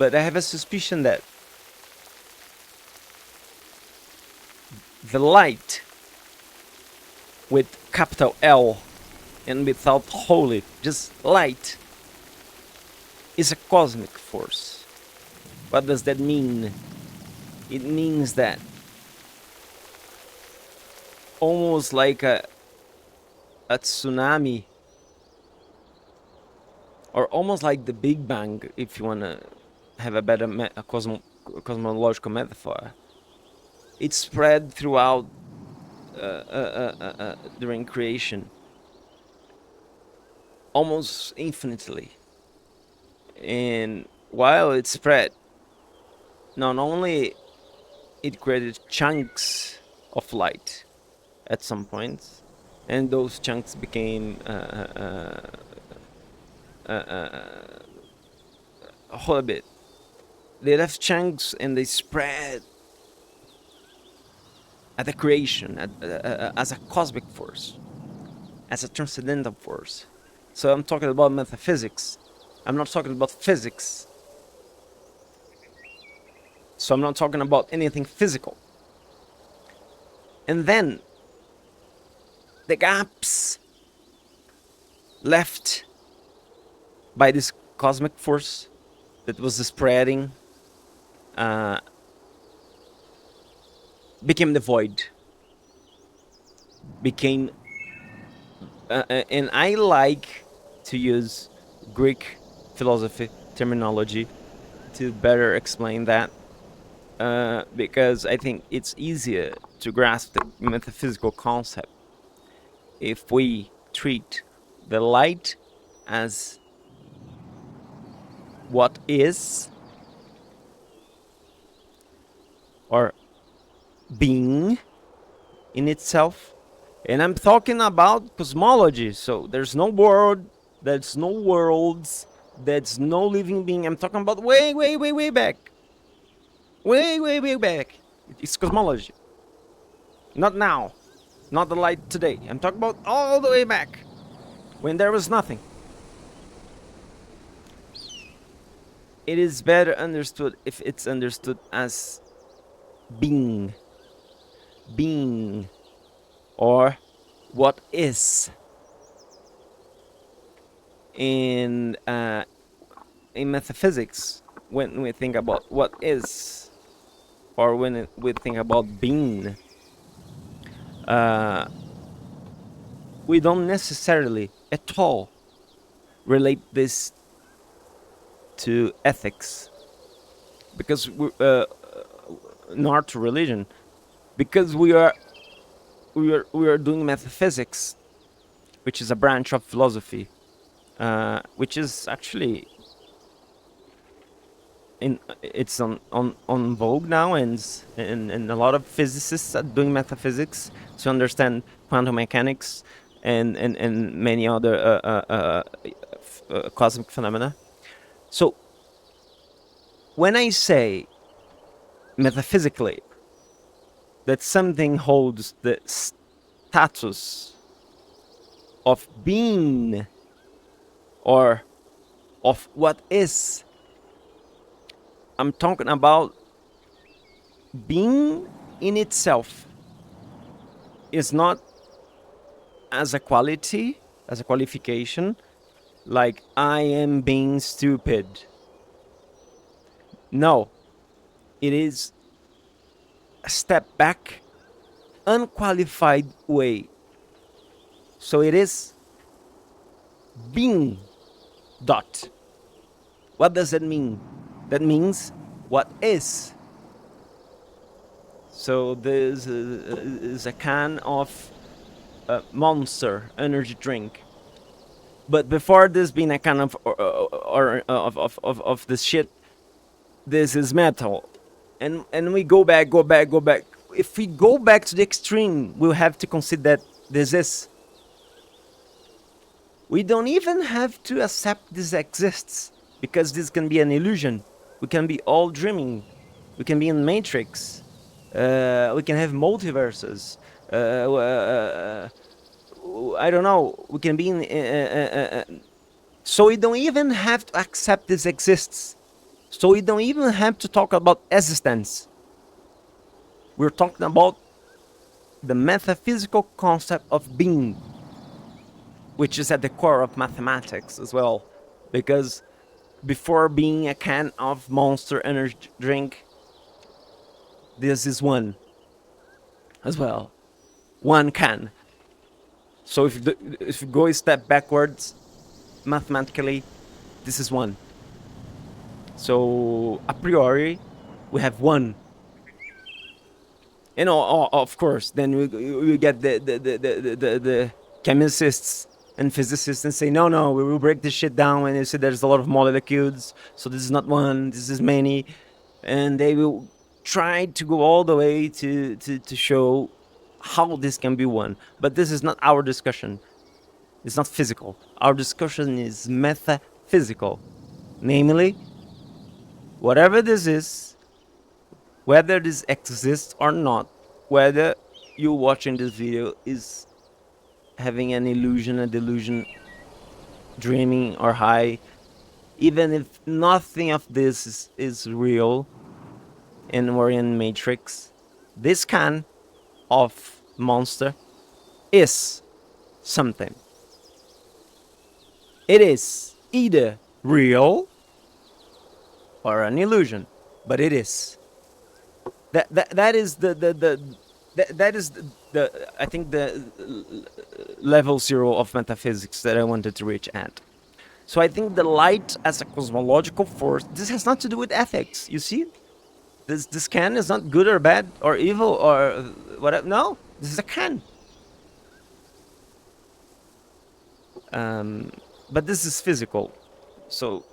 But I have a suspicion that the light with capital L and without holy, just light, is a cosmic force. What does that mean? It means that almost like a tsunami, or almost like the Big Bang, if you want to have a better cosmological metaphor. It spread throughout during creation, almost infinitely. And while it spread, not only it created chunks of light at some points, and those chunks became a whole bit. They left chunks and they spread at the creation, as a cosmic force, as a transcendental force. So I'm talking about metaphysics. I'm not talking about physics. So I'm not talking about anything physical. And then the gaps left by this cosmic force that was spreading became the void. Became, and I like to use Greek philosophy terminology to better explain that, because I think it's easier to grasp the metaphysical concept if we treat the light as what is, or being in itself. And I'm talking about cosmology, so there's no world, there's no worlds, there's no living being. I'm talking about way back. Way back. It's cosmology. Not now. Not the light today. I'm talking about all the way back, when there was nothing. It is better understood if it's understood as being. Being. Or what is. In metaphysics, when we think about what is, or when we think about being, we don't necessarily at all relate this to ethics, because nor to religion, because we are doing metaphysics, which is a branch of philosophy, which is actually it's on vogue now, and a lot of physicists are doing metaphysics to understand quantum mechanics and many other cosmic phenomena. So when I say metaphysically that something holds the status of being or of what is, I'm talking about being in itself is not as a quality, as a qualification, like I am being stupid. No, it is a step back, unqualified way. So it is being dot. What does that mean? That means what is. So this is a can of Monster energy drink. But before this being a can of this shit, this is metal. And we go back. If we go back to the extreme, we'll have to consider that this is. We don't even have to accept this exists, because this can be an illusion. We can be all dreaming. We can be in Matrix. We can have multiverses. I don't know. We can be in. So we don't even have to accept this exists. So we don't even have to talk about existence. We're talking about the metaphysical concept of being, which is at the core of mathematics as well. Because before being a can of Monster Energy drink, this is one as well. One can. So if you go a step backwards, mathematically, this is one. So a priori, we have one. You know, of course, then we get the chemists and physicists and say, no, we will break this shit down, and you see there's a lot of molecules, so this is not one, this is many, and they will try to go all the way to show how this can be one. But this is not our discussion. It's not physical. Our discussion is metaphysical. Namely, whatever this is, whether this exists or not, whether you watching this video is having an illusion, a delusion, dreaming or high, even if nothing of this is real and we're in Matrix, this kind of monster is something. It is either real or an illusion, but it is. That is that is the I think the level 0 of metaphysics that I wanted to reach at. So I think the light as a cosmological force, this has nothing to do with ethics. You see, this can is not good or bad or evil or whatever. No, this is a can. But this is physical. So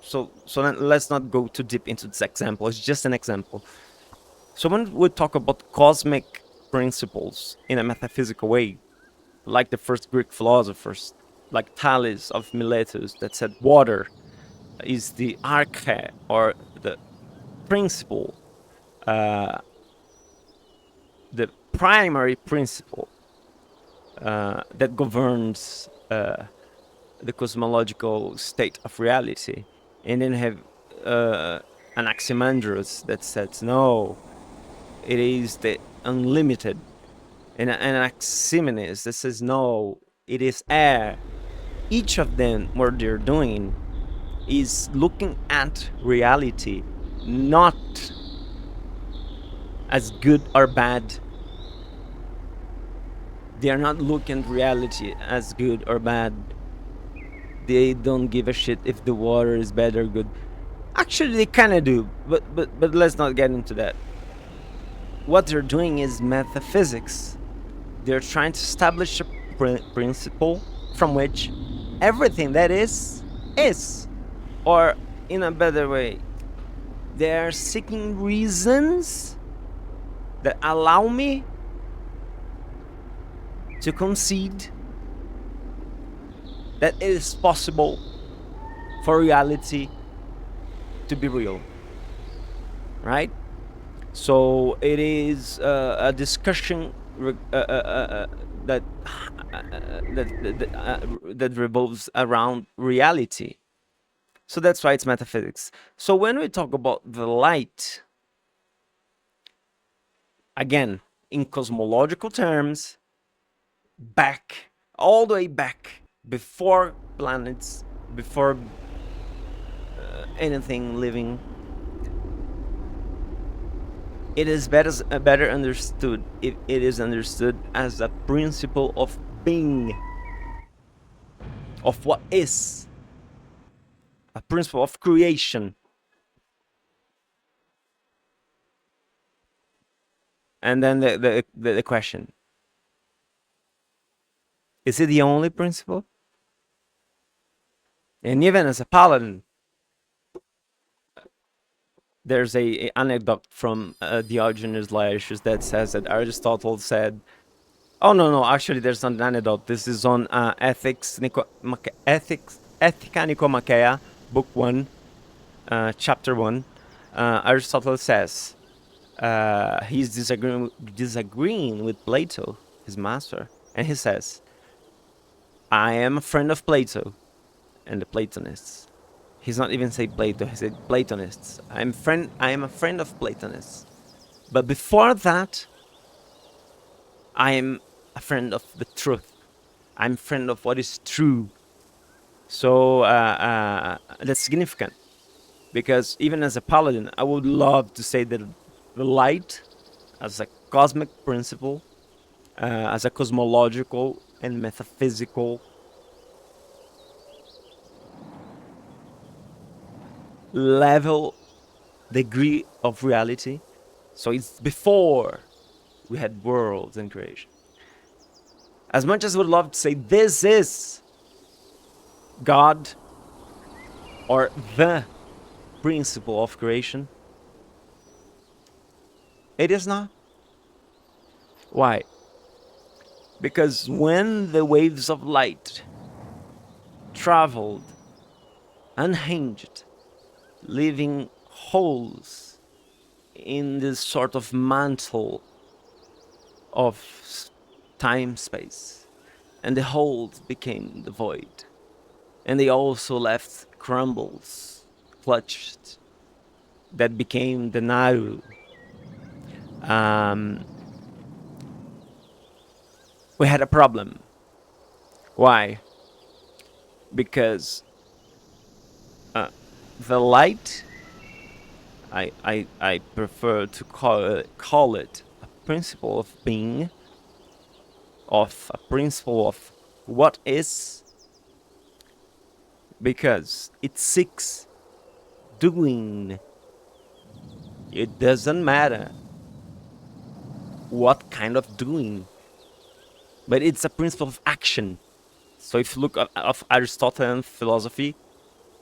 let's not go too deep into this example. It's just an example. So when we talk about cosmic principles in a metaphysical way, like the first Greek philosophers, like Thales of Miletus, that said water is the arche, or the principle, the primary principle that governs the cosmological state of reality. And then have Anaximandros that says, no, it is the unlimited. And Anaximenes that says, no, it is air. Each of them, what they're doing is looking at reality not as good or bad. They are not looking at reality as good or bad. They don't give a shit if the water is bad or good. Actually, they kind of do, but let's not get into that. What they're doing is metaphysics. They're trying to establish a principle from which everything that is. Or in a better way, they're seeking reasons that allow me to concede that it is possible for reality to be real, right? So it is a discussion that that revolves around reality. So that's why it's metaphysics. So when we talk about the light, again, in cosmological terms, back, all the way back, before planets, before anything living, it is better understood if it is understood as a principle of being, of what is, a principle of creation. And then the question, is it the only principle? And even as a paladin, there's a anecdote from Diogenes Laertius that says that Aristotle said, oh no, actually there's not an anecdote. This is on Ethics, Ethica Nicomacheia, book 1, chapter 1. Aristotle says he's disagreeing with Plato, his master, and he says, I am a friend of Plato and the Platonists. He's not even say Plato, he said Platonists. I am a friend of Platonists. But before that, I am a friend of the truth. I'm a friend of what is true. So that's significant, because even as a paladin, I would love to say that the light, as a cosmic principle, as a cosmological and metaphysical level, degree of reality. So it's before we had worlds and creation. As much as I would love to say this is God or the principle of creation, it is not. Why? Because when the waves of light traveled unhinged, leaving holes in this sort of mantle of time space, and the holes became the void, and they also left crumbles clutched that became the naru. We had a problem. Why? Because the light, I prefer to call it a principle of being, of a principle of what is, because it seeks doing. It doesn't matter what kind of doing, but it's a principle of action. So if you look at Aristotelian philosophy,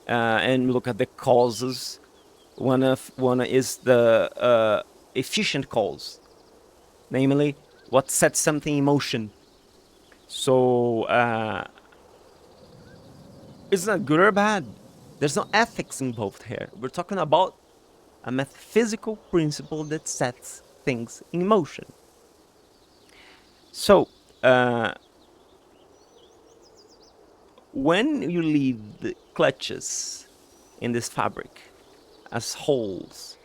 and look at the causes, one is the efficient cause, namely what sets something in motion. So it's not good or bad. There's no ethics involved here. We're talking about a metaphysical principle that sets things in motion. So when you leave the clutches in this fabric as holes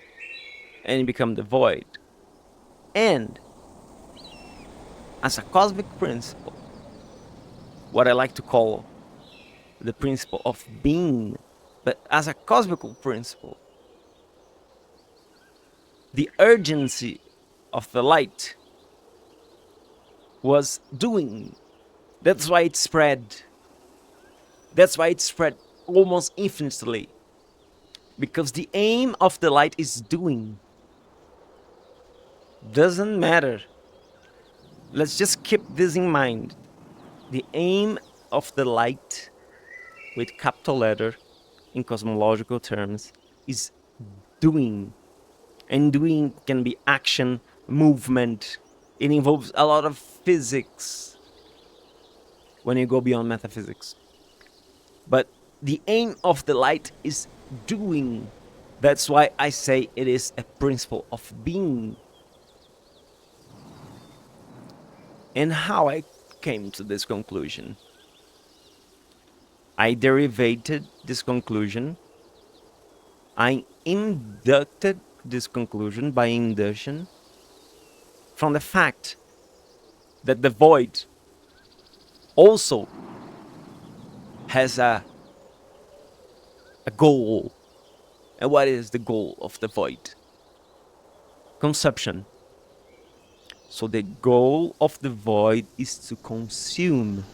and you become the void, and as a cosmic principle, what I like to call the principle of being, but as a cosmical principle, the urgency of the light was doing. That's why it spread. That's why it spread almost infinitely. Because the aim of the light is doing. Doesn't matter. Let's just keep this in mind. The aim of the light, with capital letter in cosmological terms, is doing. And doing can be action, movement. It involves a lot of physics when you go beyond metaphysics. But the aim of the light is doing. That's why I say it is a principle of being. And how I came to this conclusion. I derivated this conclusion. I inducted this conclusion by induction from the fact that the void also has a goal. And what is the goal of the void? Consumption. So the goal of the void is to consume.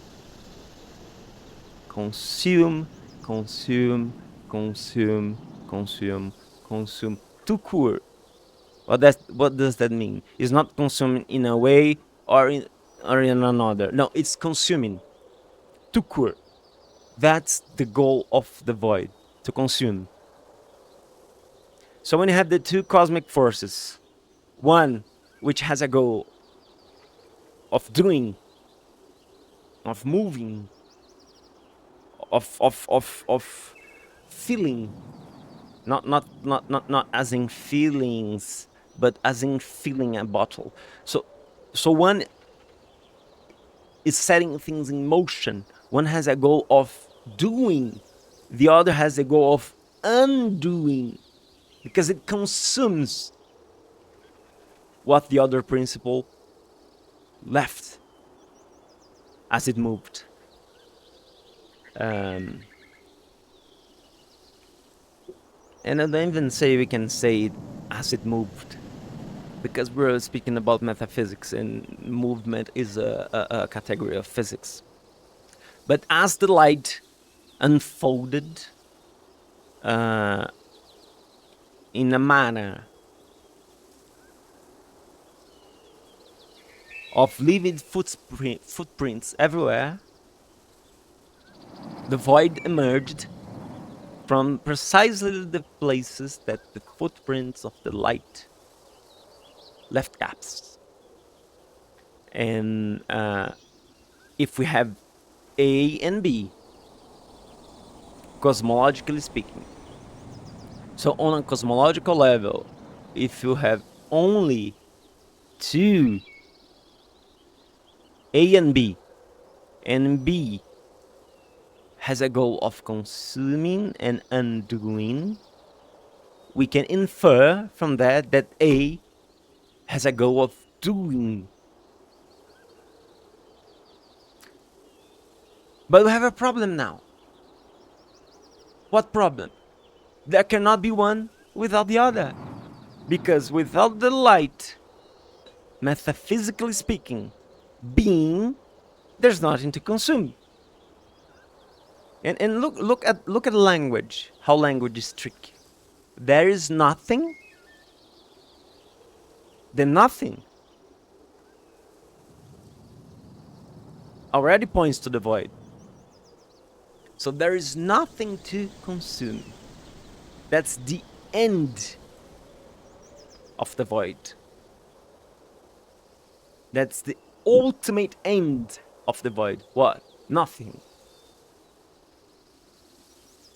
Consume, consume, consume, consume, consume. To cure. What does that mean? It's not consuming in a way or in another. No, it's consuming. To cure. That's the goal of the void, to consume. So when you have the two cosmic forces, one which has a goal of doing, of moving, of feeling, not as in feelings, but as in filling a bottle. So one is setting things in motion. One has a goal of doing. The other has a goal of undoing, because it consumes what the other principle left as it moved. And I don't even say we can say it as it moved, because we're speaking about metaphysics and movement is a category of physics. But as the light unfolded in a manner of leaving footprints everywhere, the void emerged from precisely the places that the footprints of the light left gaps. And if we have A and B, cosmologically speaking, so on a cosmological level, if you have only two, A and B has a goal of consuming and undoing, we can infer from that that A has a goal of doing. But we have a problem now. What problem? There cannot be one without the other. Because without the light, metaphysically speaking, being, there's nothing to consume. And look at language, how language is tricky. There is nothing, the nothing already points to the void. So there is nothing to consume. That's the end of the void. That's the ultimate end of the void. What? Nothing.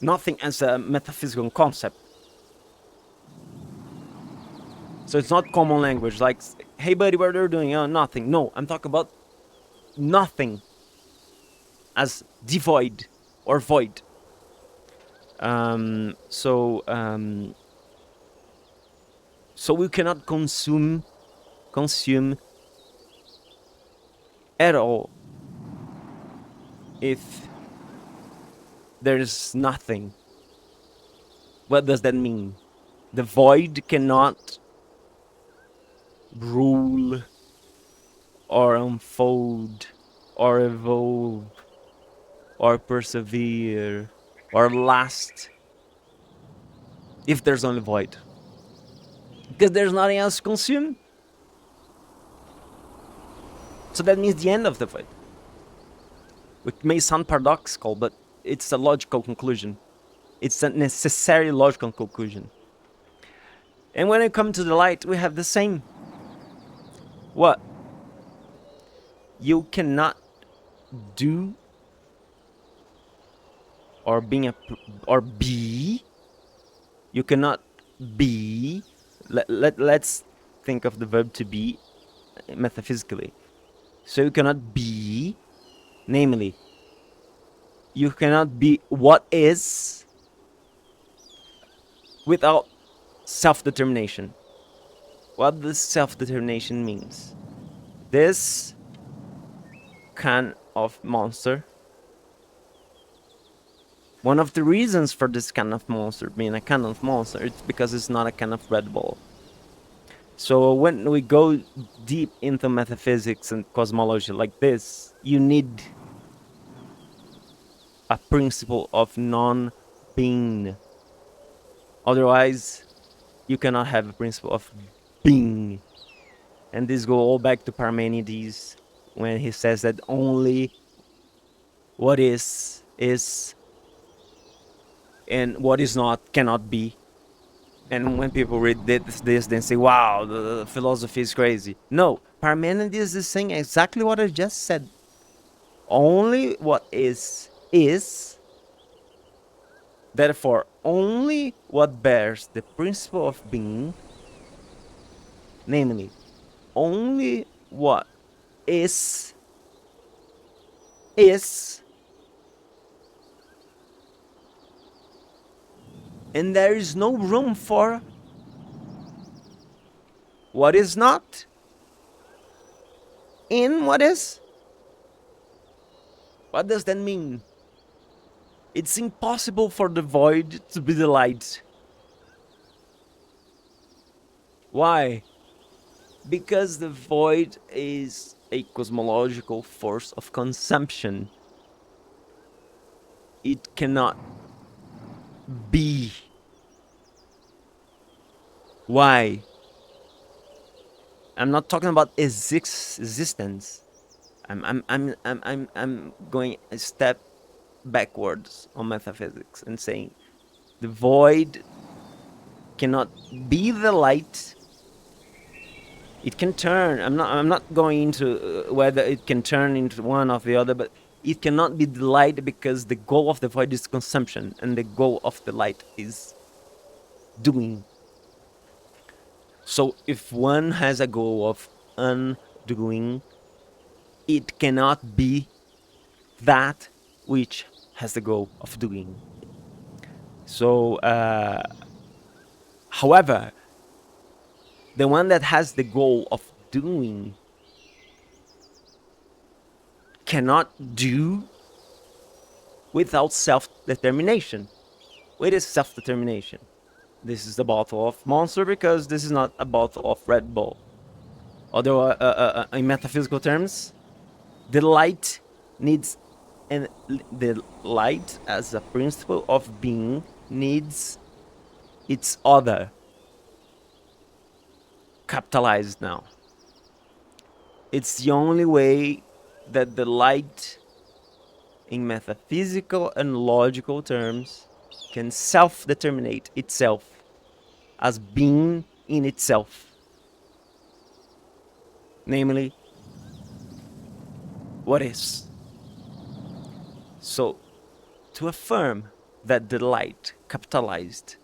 Nothing as a metaphysical concept. So it's not common language like, hey buddy, what are you doing? Oh, nothing. No, I'm talking about nothing as devoid or void. So we cannot consume at all if there is nothing. What does that mean? The void cannot rule or unfold or evolve or persevere or last if there's only void, because there's nothing else to consume. So that means the end of the void, which may sound paradoxical, but it's a logical conclusion. It's a necessary logical conclusion. And when it comes to the light, we have the same. What? You cannot do or be. You cannot be. Let's think of the verb to be metaphysically. So you cannot be, namely, you cannot be what is without self-determination. What does self-determination means? This kind of monster, one of the reasons for this kind of monster being a kind of monster, it's because it's not a kind of Red Bull. So when we go deep into metaphysics and cosmology like this, you need a principle of non-being. Otherwise, you cannot have a principle of being. And this goes all back to Parmenides when he says that only what is, and what is not cannot be. And when people read this, they say, wow, the philosophy is crazy. No, Parmenides is saying exactly what I just said. Only what is. Therefore, only what bears the principle of being, namely, only what is, And there is no room for what is not in what is. What does that mean? It's impossible for the void to be the light. Why? Because the void is a cosmological force of consumption. It cannot be. Why? I'm not talking about existence. I'm going a step backwards on metaphysics and saying the void cannot be the light. It can turn. I'm not going into whether it can turn into one or the other, but it cannot be the light because the goal of the void is consumption, and the goal of the light is doing. So if one has a goal of undoing, it cannot be that which has the goal of doing. So, however, the one that has the goal of doing cannot do without self-determination. What is self-determination? This is the bottle of Monster because this is not a bottle of Red Bull. Although, in metaphysical terms, the light needs, and the light as a principle of being needs its other, capitalized now. It's the only way that the light, in metaphysical and logical terms, can self-determinate itself as being in itself. Namely, what is. So, to affirm that the light, capitalized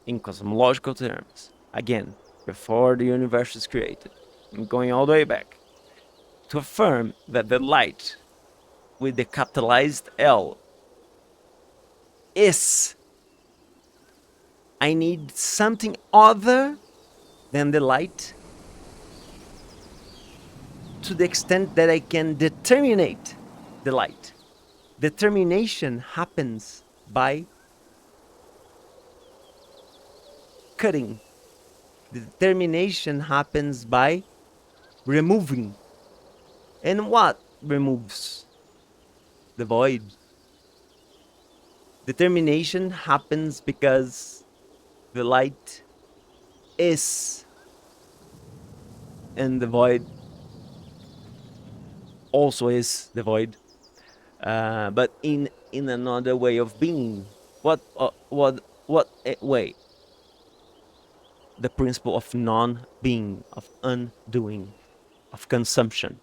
in cosmological terms, again, before the universe is created, I'm going all the way back, to affirm that the light with the capitalized L is, I need something other than the light to the extent that I can determinate the light. Determination happens by cutting. The determination happens by removing. And what removes? The void. Determination happens because the light is, and the void also is the void, but in another way of being. What way? The principle of non-being, of undoing, of consumption.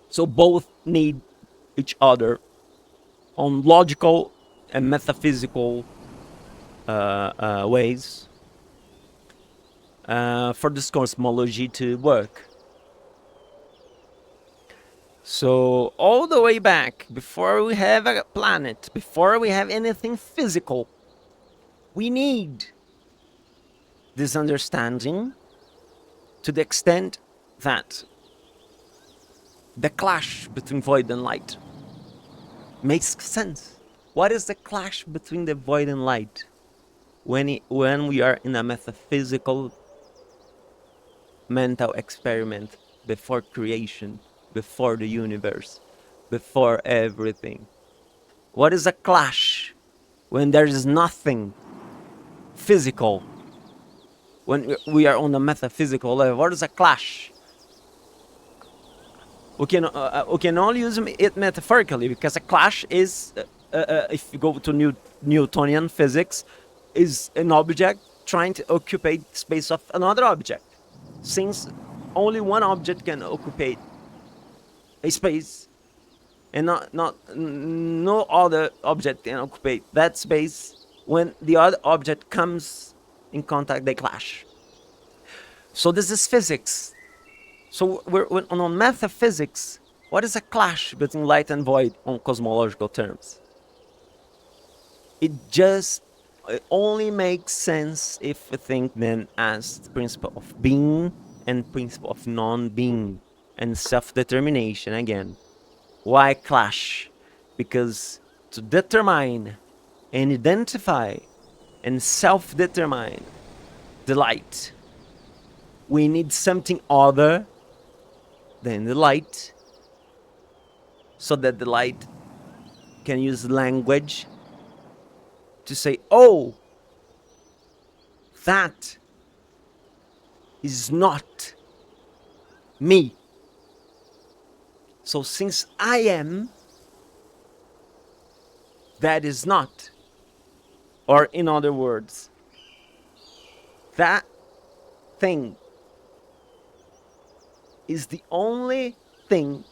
So both need each other on logical and metaphysical ways for this cosmology to work. So all the way back, before we have a planet, before we have anything physical, we need this understanding to the extent that the clash between void and light makes sense. What is the clash between the void and light? When we are in a metaphysical mental experiment before creation, before the universe, before everything. What is a clash? When there is nothing physical. When we are on a metaphysical level, what is a clash? We can only use it metaphorically, because a clash is, if you go to Newtonian physics, is an object trying to occupy space of another object. Since only one object can occupy a space, and no other object can occupy that space, when the other object comes in contact, they clash. So this is physics. So we're on metaphysics. What is a clash between light and void on cosmological terms? It only makes sense if we think then as the principle of being and principle of non-being and self-determination again. Why clash? Because to determine and identify and self-determine the light, we need something other than the light, so that the light can use language to say, oh, that is not me. So since I am, that is not. Or in other words, that thing is the only thing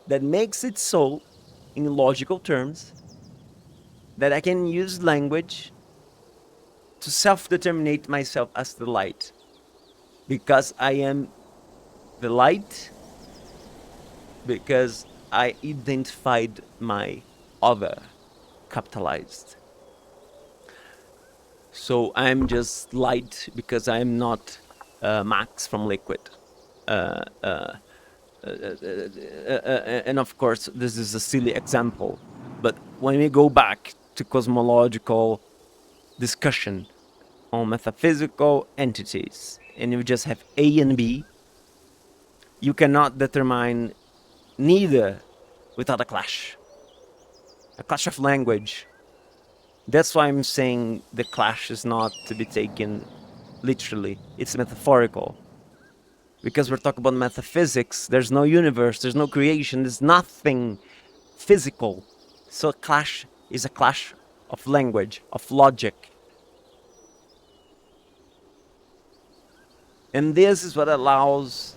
that makes it so, in logical terms, that I can use language to self-determinate myself as the light. Because I am the light, because I identified my other, capitalized. So I'm just light because I'm not Max from Liquid. And of course, this is a silly example. But when we go back to cosmological discussion on metaphysical entities, and you just have A and B, you cannot determine neither without a clash of language. That's why I'm saying the clash is not to be taken literally, it's metaphorical. Because we're talking about metaphysics, there's no universe, there's no creation, there's nothing physical. So a clash is a clash of language, of logic. And this is what allows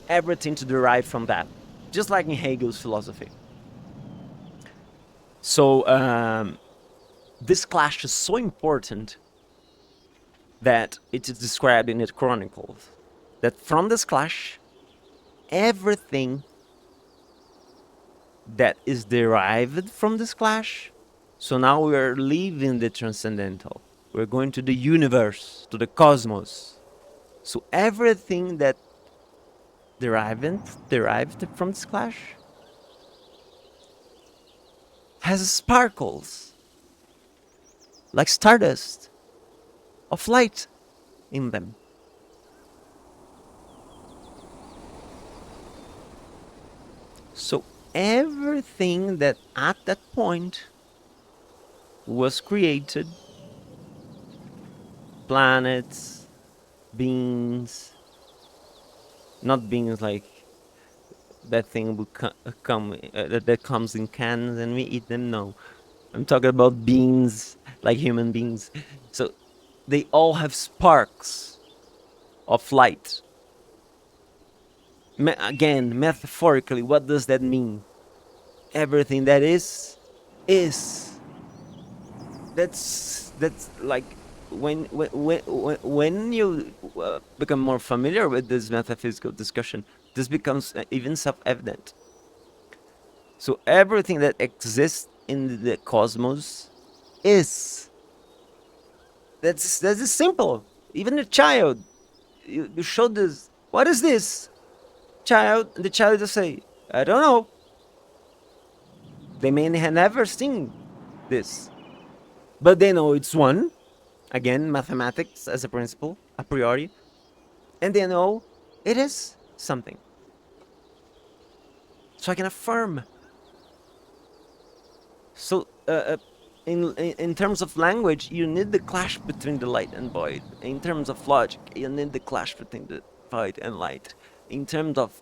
everything to derive from that, just like in Hegel's philosophy. So this clash is so important that it is described in the Chronicles, that from this clash, everything that is derived from this clash, so now we are leaving the transcendental. We're going to the universe, to the cosmos. So everything that derived from this clash has sparkles, like stardust, of light in them. So everything that at that point was created, planets, beings, not beings like that thing will that comes in cans and we eat them. No, I'm talking about beings like human beings. So they all have sparks of light. Again, metaphorically, what does that mean? Everything that is. That's like when you become more familiar with this metaphysical discussion, this becomes even self-evident. So everything that exists in the cosmos is. That's simple. Even a child, you show this. What is this, child? And the child will say, "I don't know." They may have never seen this, but they know it's one. Again, mathematics as a principle, a priori, and they know it is something. So I can affirm. So, in terms of language, you need the clash between the light and void. In terms of logic, you need the clash between the void and light. In terms of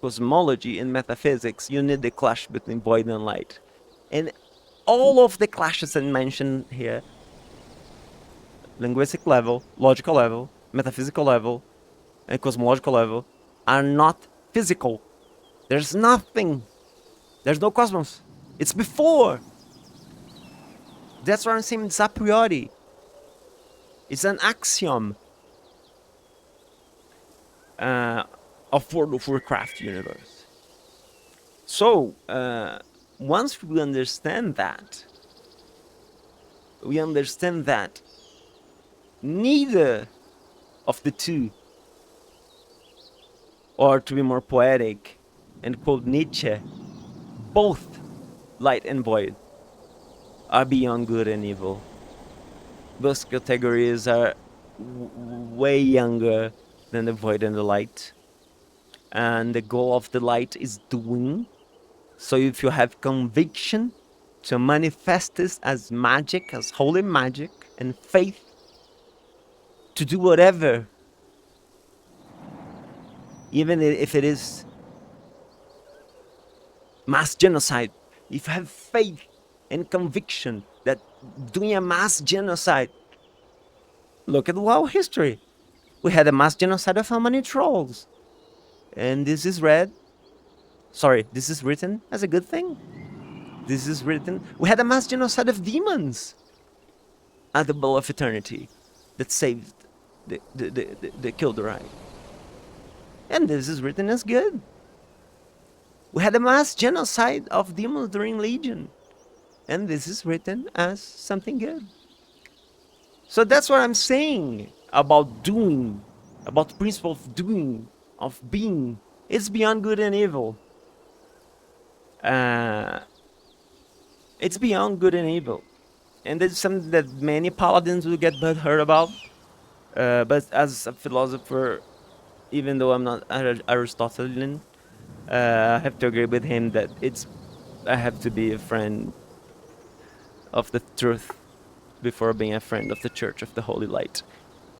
cosmology and metaphysics, you need the clash between void and light. And all of the clashes I mentioned here, linguistic level, logical level, metaphysical level, and cosmological level, are not physical. There's nothing. There's no cosmos. It's before. That's what I'm saying. It's a priori. It's an axiom of World of Warcraft Universe. So once we understand that, we understand that neither of the two, or to be more poetic and quote Nietzsche, both light and void are beyond good and evil. Those categories are way younger than the void and the light. And the goal of the light is doing. So if you have conviction to manifest this as magic, as holy magic, and faith to do whatever, even if it is mass genocide, if you have faith and conviction that doing a mass genocide, look at world history. We had a mass genocide of how many trolls? And this is this is written as a good thing. This is written. We had a mass genocide of demons at the bowl of eternity that saved the Kildare. And this is written as good. We had a mass genocide of demons during Legion. And this is written as something good. So that's what I'm saying about doing, about the principle of doing, of being. It's beyond good and evil. It's beyond good and evil. And it's something that many paladins will get butthurt about. But as a philosopher, even though I'm not Aristotelian, I have to agree with him that I have to be a friend of the truth before being a friend of the Church of the Holy Light.